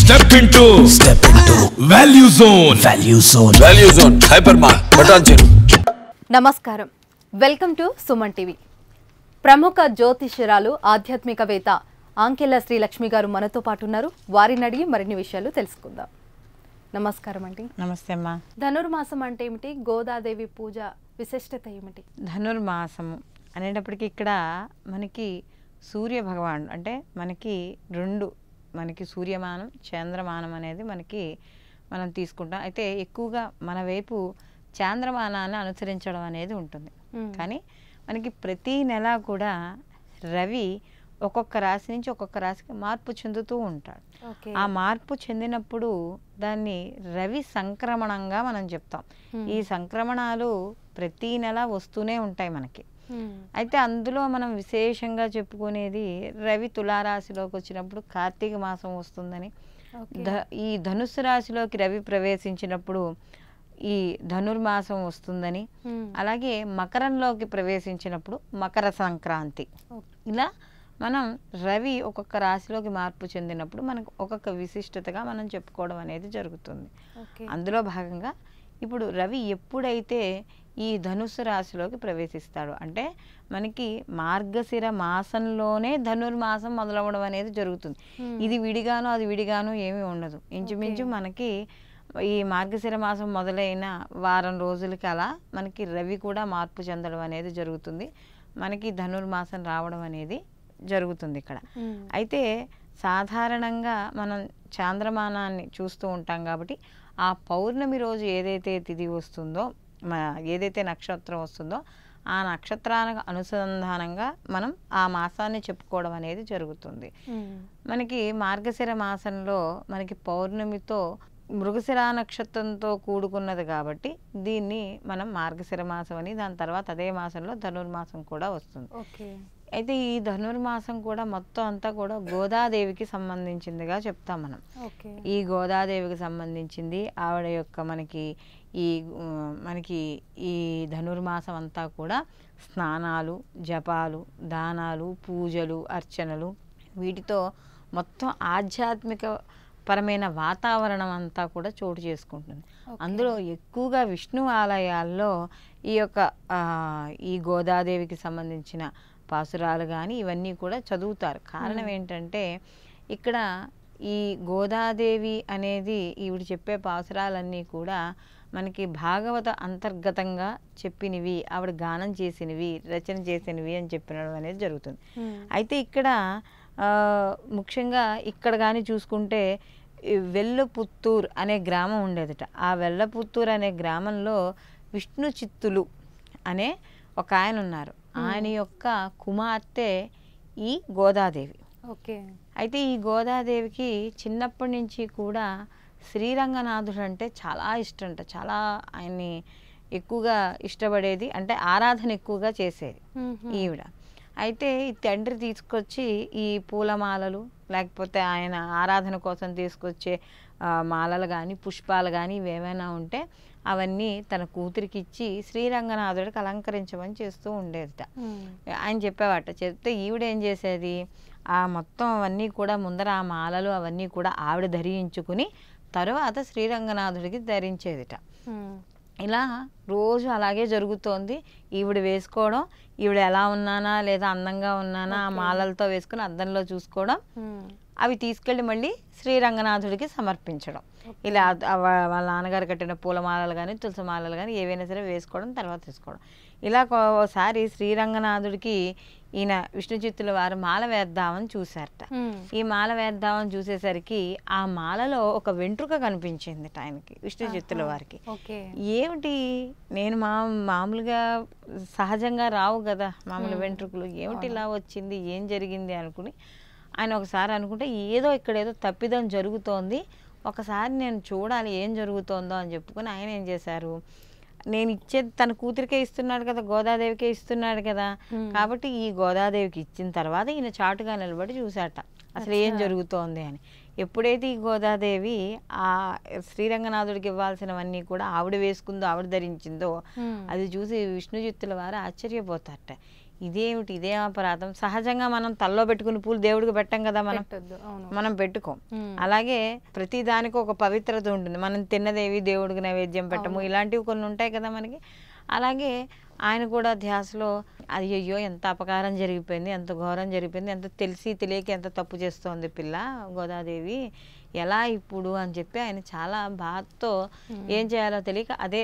Step into Value Zone. Hypermart. Button. నమస్కారం, welcome to Suman TV. ప్రముఖ జ్యోతిష్యురాలు ఆధ్యాత్మికవేత్త ఆంకెళ్ల శ్రీలక్ష్మి గారు మనతో పాటు ఉన్నారు. వారిని అడిగి మరిన్ని విషయాలు తెలుసుకుందాం. నమస్కారం అండి. నమస్తే అమ్మా. ధనుర్మాసం అంటే ఏమిటి? గోదాదేవి పూజ విశిష్టత ఏమిటి? ధనుర్మాసము అనేటప్పటికీ ఇక్కడ మనకి సూర్య భగవానుడు అంటే మనకి సూర్యమానం చంద్రమానం అనేది మనం తీసుకుంటాం. అయితే ఎక్కువగా మన వైపు చాంద్రమానాన్ని అనుసరించడం అనేది ఉంటుంది. కానీ మనకి ప్రతి నెల కూడా రవి ఒక్కొక్క రాశి నుంచి ఒక్కొక్క రాశికి మార్పు చెందుతూ ఉంటాడు. ఆ మార్పు చెందినప్పుడు దాన్ని రవి సంక్రమణంగా మనం చెప్తాం. ఈ సంక్రమణాలు ప్రతి నెల వస్తూనే ఉంటాయి మనకి. అయితే అందులో మనం విశేషంగా చెప్పుకునేది రవి తులారాశిలోకి వచ్చినప్పుడు కార్తీక మాసం వస్తుందని, ఈ ధనుస్సు రాశిలోకి రవి ప్రవేశించినప్పుడు ఈ ధనుర్మాసం వస్తుందని, అలాగే మకరంలోకి ప్రవేశించినప్పుడు మకర సంక్రాంతి. ఇలా మనం రవి ఒక్కొక్క రాశిలోకి మార్పు చెందినప్పుడు మనకు ఒక్కొక్క విశిష్టతగా మనం చెప్పుకోవడం అనేది జరుగుతుంది. అందులో భాగంగా ఇప్పుడు రవి ఎప్పుడైతే ఈ ధనుస్సు రాశిలోకి ప్రవేశిస్తాడు అంటే మనకి మార్గశిర మాసంలోనే ధనుర్మాసం మొదలవడం అనేది జరుగుతుంది. ఇది విడిగాను అది విడిగాను ఏమీ ఉండదు. ఇంచుమించు మనకి ఈ మార్గశిర మాసం మొదలైన వారం రోజులకి అలా మనకి రవి కూడా మార్పు చెందడం అనేది జరుగుతుంది. మనకి ధనుర్మాసం రావడం అనేది జరుగుతుంది ఇక్కడ. అయితే సాధారణంగా మనం చాంద్రమానాన్ని చూస్తూ ఉంటాం కాబట్టి ఆ పౌర్ణమి రోజు ఏదైతే తిథి వస్తుందో, ఏదైతే నక్షత్రం వస్తుందో ఆ నక్షత్రానికి అనుసంధానంగా మనం ఆ మాసాన్ని చెప్పుకోవడం అనేది జరుగుతుంది. మనకి మార్గశిర మాసంలో మనకి పౌర్ణమితో మృగశిర నక్షత్రంతో కూడుకున్నది కాబట్టి దీన్ని మనం మార్గశిర మాసం అని, దాని తర్వాత అదే మాసంలో ధనుర్మాసం కూడా వస్తుంది. అయితే ఈ ధనుర్మాసం కూడా మొత్తం అంతా కూడా గోదాదేవికి సంబంధించిందిగా చెప్తాం మనం. ఈ గోదాదేవికి సంబంధించింది. ఆవిడ యొక్క మనకి ఈ ధనుర్మాసం అంతా కూడా స్నానాలు, జపాలు, దానాలు, పూజలు, అర్చనలు, వీటితో మొత్తం ఆధ్యాత్మిక పరమైన వాతావరణం అంతా కూడా చోటు చేసుకుంటుంది. అందులో ఎక్కువగా విష్ణు ఆలయాల్లో ఈ గోదాదేవికి సంబంధించిన పాసురాలు కానీ ఇవన్నీ కూడా చదువుతారు. కారణం ఏంటంటే ఇక్కడ ఈ గోదాదేవి అనేది ఈవిడ చెప్పే పాసురాలన్నీ కూడా మనకి భాగవత అంతర్గతంగా చెప్పినవి, ఆవిడ గానం చేసినవి, రచన చేసినవి అని చెప్పినడం అనేది జరుగుతుంది. అయితే ఇక్కడ ముఖ్యంగా ఇక్కడ కానీ చూసుకుంటే వెల్లపుత్తూర్ అనే గ్రామం ఉండేదట. ఆ వెల్లపుత్తూర్ అనే గ్రామంలో విష్ణు చిత్తులు అనే ఒక ఆయన ఉన్నారు. ఆయన యొక్క కుమార్తె ఈ గోదాదేవి. అయితే ఈ గోదాదేవికి చిన్నప్పటి నుంచి కూడా శ్రీరంగనాథుడు అంటే చాలా ఇష్టంట. చాలా ఆయన్ని ఎక్కువగా ఇష్టపడేది, అంటే ఆరాధన ఎక్కువగా చేసేది ఈవిడ. అయితే ఈ తండ్రి తీసుకొచ్చి ఈ పూలమాలలు లేకపోతే ఆయన ఆరాధన కోసం తీసుకొచ్చే మాలలు కానీ పుష్పాలు కానీ ఇవేమైనా ఉంటే అవన్నీ తన కూతురికి ఇచ్చి శ్రీరంగనాథుడికి అలంకరించమని చేస్తూ ఉండేదట. ఆయన చెప్పేవాట. చెప్తే ఈవిడేం చేసేది, ఆ మొత్తం అవన్నీ కూడా ముందర ఆ మాలలు అవన్నీ కూడా ఆవిడ ధరించుకుని తర్వాత శ్రీరంగనాథుడికి ధరించేదిట. ఇలా రోజు అలాగే జరుగుతోంది. ఈవిడ వేసుకోవడం, ఈవిడ ఎలా ఉన్నానా లేదా అందంగా ఉన్నానా ఆ మాలలతో వేసుకుని అద్దంలో చూసుకోవడం, అవి తీసుకెళ్ళి మళ్ళీ శ్రీరంగనాథుడికి సమర్పించడం. ఇలా వాళ్ళ నాన్నగారు కట్టిన పూలమాలలు కానీ తులసి మాలలు కానీ ఏవైనా సరే వేసుకోవడం, తర్వాత తీసుకోవడం. ఇలా ఒకసారి శ్రీరంగనాథుడికి ఈయన విష్ణు చిత్తుల వారు మాల వేద్దామని చూశారట. ఈ మాల వేద్దామని చూసేసరికి ఆ మాలలో ఒక వెంట్రుక కనిపించింది ఆయనకి, విష్ణు చిత్తుల వారికి. ఏమిటి, నేను మామూలుగా సహజంగా రావు కదా మామూలు వెంట్రుకలు, ఏమిటి ఇలా వచ్చింది, ఏం జరిగింది అనుకుని ఆయన ఒకసారి అనుకుంటే ఏదో ఇక్కడేదో తప్పిదం జరుగుతోంది, ఒకసారి నేను చూడాలి ఏం జరుగుతోందో అని చెప్పుకొని ఆయన ఏం చేశారు, నేను ఇచ్చేది తన కూతురికే ఇస్తున్నాడు కదా, గోదాదేవికే ఇస్తున్నాడు కదా, కాబట్టి ఈ గోదాదేవికి ఇచ్చిన తర్వాత ఈయన చాటుగా నిలబడి చూశాట అసలు ఏం జరుగుతోంది అని. ఎప్పుడైతే ఈ గోదాదేవి ఆ శ్రీరంగనాథుడికి ఇవ్వాల్సినవన్నీ కూడా ఆవిడ వేసుకుందో ఆవిడ ధరించిందో అది చూసి విష్ణుచిత్తుల వారు ఆశ్చర్యపోతారట. ఇదేమిటి, ఇదేం అపరాధం. సహజంగా మనం తల్లో పెట్టుకుని పూలు దేవుడికి పెట్టం కదా, మనం పెట్టుకోం. అలాగే ప్రతి దానికి ఒక పవిత్రత ఉంటుంది. మనం తిన్నదేవి దేవుడికి నైవేద్యం పెట్టము, ఇలాంటివి కొన్ని ఉంటాయి కదా మనకి. అలాగే ఆయన కూడా ధ్యాసలో అయ్యయ్యో ఎంత అపకారం జరిగిపోయింది, ఎంత ఘోరం జరిగిపోయింది, ఎంత తెలిసి తెలియక ఎంత తప్పు చేస్తోంది పిల్ల గోదాదేవి, ఎలా ఇప్పుడు అని చెప్పి ఆయన చాలా బాధతో ఏం చేయాలో తెలియక అదే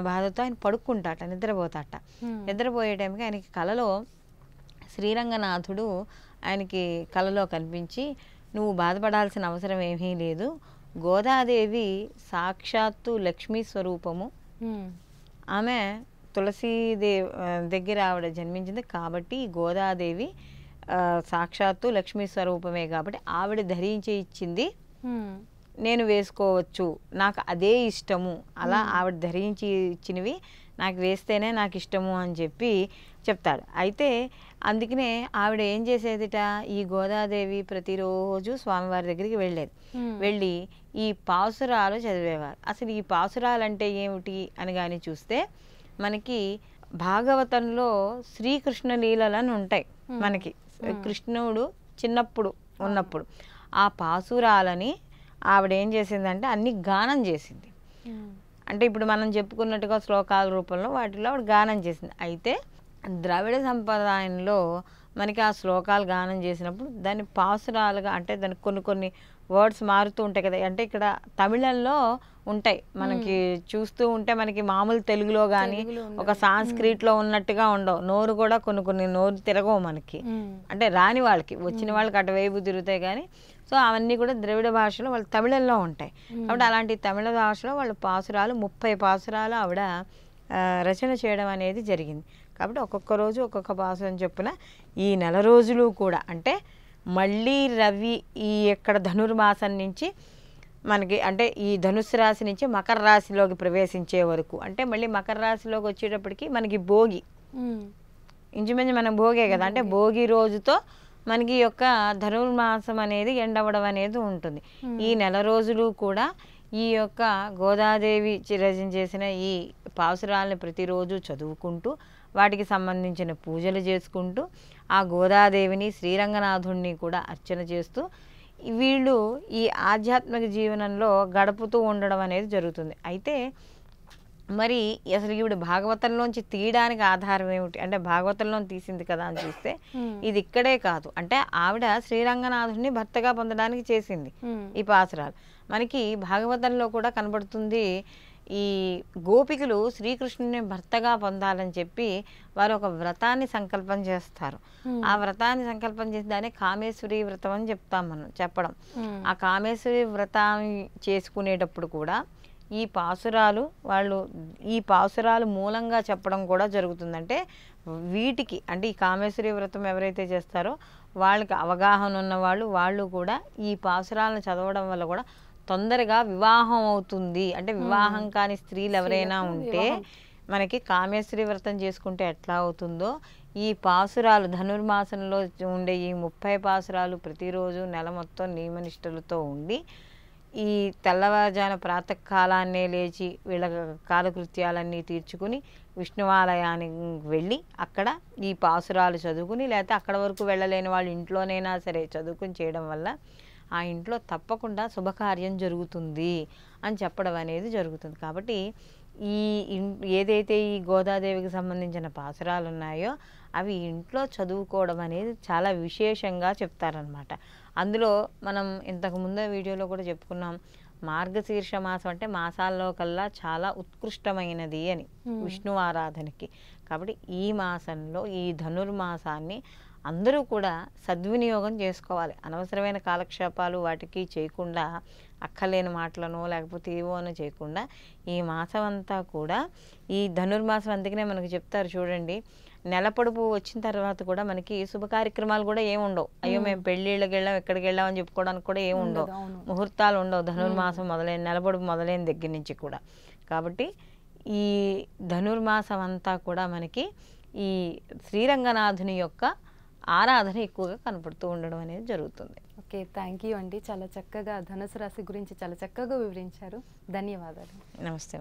బాధతో ఆయన పడుకుంటాట, నిద్రపోతాట. నిద్రపోయే టైంకి ఆయనకి కలలో శ్రీరంగనాథుడు ఆయనకి కలలో కనిపించి, నువ్వు బాధపడాల్సిన అవసరం ఏమీ లేదు, గోదాదేవి సాక్షాత్తు లక్ష్మీ స్వరూపము, ఆమె తులసీదేవి దగ్గర ఆవిడ జన్మించింది కాబట్టి గోదాదేవి సాక్షాత్తు లక్ష్మీ స్వరూపమే కాబట్టి ఆవిడ ధరించి ఇచ్చింది, నేను వేసుకోవచ్చు, నాకు అదే ఇష్టము, అలా ఆవిడ ధరించి ఇచ్చినవి నాకు వేస్తేనే నాకు ఇష్టము అని చెప్పి చెప్తాడు. అయితే అందుకనే ఆవిడ ఏం చేసేదిట, ఈ గోదాదేవి ప్రతిరోజు స్వామివారి దగ్గరికి వెళ్ళేది. వెళ్ళి ఈ పాసురాలు చదివేవారు. అసలు ఈ పాసురాలు అంటే ఏమిటి అని కానీ చూస్తే మనకి భాగవతంలో శ్రీకృష్ణ లీలలని ఉంటాయి. మనకి కృష్ణుడు చిన్నప్పుడు ఉన్నప్పుడు ఆ పాసురాలని ఆవిడ ఏం చేసిందంటే అన్ని గానం చేసింది. అంటే ఇప్పుడు మనం చెప్పుకున్నట్టుగా శ్లోకాల రూపంలో వాటిలో ఆవిడ గానం చేసింది. అయితే ద్రవిడ సంప్రదాయంలో మనకి ఆ శ్లోకాలు గానం చేసినప్పుడు దాన్ని పాసురాలుగా, అంటే దానికి కొన్ని కొన్ని వర్డ్స్ మారుతూ ఉంటాయి కదా. అంటే ఇక్కడ తమిళంలో ఉంటాయి మనకి చూస్తూ ఉంటే, మనకి మామూలు తెలుగులో కానీ ఒక సాంస్క్రిట్లో ఉన్నట్టుగా ఉండవు. నోరు కూడా కొన్ని కొన్ని నోరు తిరగవు మనకి, అంటే రాని వాళ్ళకి, వచ్చిన వాళ్ళకి అటువైపు తిరుగుతాయి కానీ. సో అవన్నీ కూడా ద్రవిడ భాషలో వాళ్ళు తమిళంలో ఉంటాయి. కాబట్టి అలాంటి తమిళ భాషలో వాళ్ళు పాసురాలు 30 పాసురాలు ఆవిడ రచన చేయడం అనేది జరిగింది. కాబట్టి ఒక్కొక్క రోజు ఒక్కొక్క పాసురం చొప్పున ఈ నెల రోజులు కూడా, అంటే మళ్ళీ రవి ఈ ఇక్కడ ధనుర్మాసం నుంచి మనకి, అంటే ఈ ధనుస్సు రాశి నుంచి మకర రాశిలోకి ప్రవేశించే వరకు, అంటే మళ్ళీ మకర రాశిలోకి వచ్చేటప్పటికి మనకి భోగి, ఇంచుమించు మనం భోగే కదా, అంటే భోగి రోజుతో మనకి ఈ యొక్క ధనుర్మాసం అనేది ఎండవడం అనేది ఉంటుంది. ఈ నెల రోజులు కూడా ఈ యొక్క గోదాదేవి రచన చేసిన ఈ పాసురాలను ప్రతిరోజు చదువుకుంటూ వాటికి సంబంధించిన పూజలు చేసుకుంటూ ఆ గోదాదేవిని శ్రీరంగనాథుణ్ణి కూడా అర్చన చేస్తూ వీళ్ళు ఈ ఆధ్యాత్మిక జీవనంలో గడుపుతూ ఉండడం అనేది జరుగుతుంది. అయితే మరి అసలు ఈవిడ భాగవతంలోంచి తీయడానికి ఆధారం ఏమిటి అంటే, భాగవతంలో తీసింది కదా అని చూస్తే ఇది ఇక్కడే కాదు, అంటే ఆవిడ శ్రీరంగనాథుడిని భర్తగా పొందడానికి చేసింది ఈ పాసురాలు. మనకి భాగవతంలో కూడా కనబడుతుంది. ఈ గోపికలు శ్రీకృష్ణుని భర్తగా పొందాలని చెప్పి వారు ఒక వ్రతాన్ని సంకల్పం చేస్తారు. ఆ వ్రతాన్ని సంకల్పం చేసి దాన్ని కామేశ్వరి వ్రతం అని చెప్తాం మనం చెప్పడం. ఆ కామేశ్వరి వ్రతం చేసుకునేటప్పుడు కూడా ఈ పాసురాలు వాళ్ళు ఈ పాసురాలు మూలంగా చెప్పడం కూడా జరుగుతుందంటే వీటికి, అంటే ఈ కామేశ్వరి వ్రతం ఎవరైతే చేస్తారో వాళ్ళకి అవగాహన ఉన్న వాళ్ళు కూడా ఈ పాసురాలను చదవడం వల్ల కూడా తొందరగా వివాహం అవుతుంది. అంటే వివాహం కాని స్త్రీలు ఎవరైనా ఉంటే మనకి కామేశ్వరి వ్రతం చేసుకుంటే ఎట్లా అవుతుందో ఈ పాసురాలు ధనుర్మాసంలో ఉండే ఈ 30 పాసురాలు ప్రతిరోజు నెల మొత్తం నియమనిష్టలతో ఉండి ఈ తెల్లవారుజాన ప్రాతకాలాన్నే లేచి వీళ్ళ కాలకృత్యాలన్నీ తీర్చుకుని విష్ణువాలయానికి వెళ్ళి అక్కడ ఈ పాసురాలు చదువుకుని, లేకపోతే అక్కడ వరకు వెళ్ళలేని వాళ్ళు ఇంట్లోనైనా సరే చదువుకుని చేయడం వల్ల ఆ ఇంట్లో తప్పకుండా శుభకార్యం జరుగుతుంది అని చెప్పడం అనేది జరుగుతుంది. కాబట్టి ఏదైతే ఈ గోదాదేవికి సంబంధించిన పాసురాలు ఉన్నాయో అవి ఇంట్లో చదువుకోవడం అనేది చాలా విశేషంగా చెప్తారనమాట. అందులో మనం ఇంతకుముందు వీడియోలో కూడా చెప్పుకున్నాం, మార్గశీర్ష మాసం అంటే మాసాల్లో కల్లా చాలా ఉత్కృష్టమైనది అని విష్ణు ఆరాధనకి. కాబట్టి ఈ మాసంలో ఈ ధనుర్మాసాన్ని అందరూ కూడా సద్వినియోగం చేసుకోవాలి. అనవసరమైన కాలక్షేపాలు వాటికి చేయకుండా, అక్కర్లేని మాటలను లేకపోతే ఏవోనో చేయకుండా ఈ మాసం అంతా కూడా ఈ ధనుర్మాసం, అందుకనే మనకు చెప్తారు చూడండి, నెల పొడుపు వచ్చిన తర్వాత కూడా మనకి శుభ కార్యక్రమాలు కూడా ఏమి ఉండవు. అయ్యో మేము పెళ్ళిళ్ళకి వెళ్ళాం ఎక్కడికి వెళ్ళాం అని చెప్పుకోవడానికి కూడా ఏమి ఉండవు, ముహూర్తాలు ఉండవు ధనుర్మాసం మొదలైన నెల పొడుపు మొదలైన దగ్గర నుంచి కూడా. కాబట్టి ఈ ధనుర్మాసం అంతా కూడా మనకి ఈ శ్రీరంగనాథుని యొక్క ఆరాధన ఎక్కువగా కనపడుతూ ఉండడం అనేది జరుగుతుంది. ఓకే, థ్యాంక్ యూ అండి. చాలా చక్కగా ధనుసు రాశి గురించి చాలా చక్కగా వివరించారు. ధన్యవాదాలు. నమస్తే.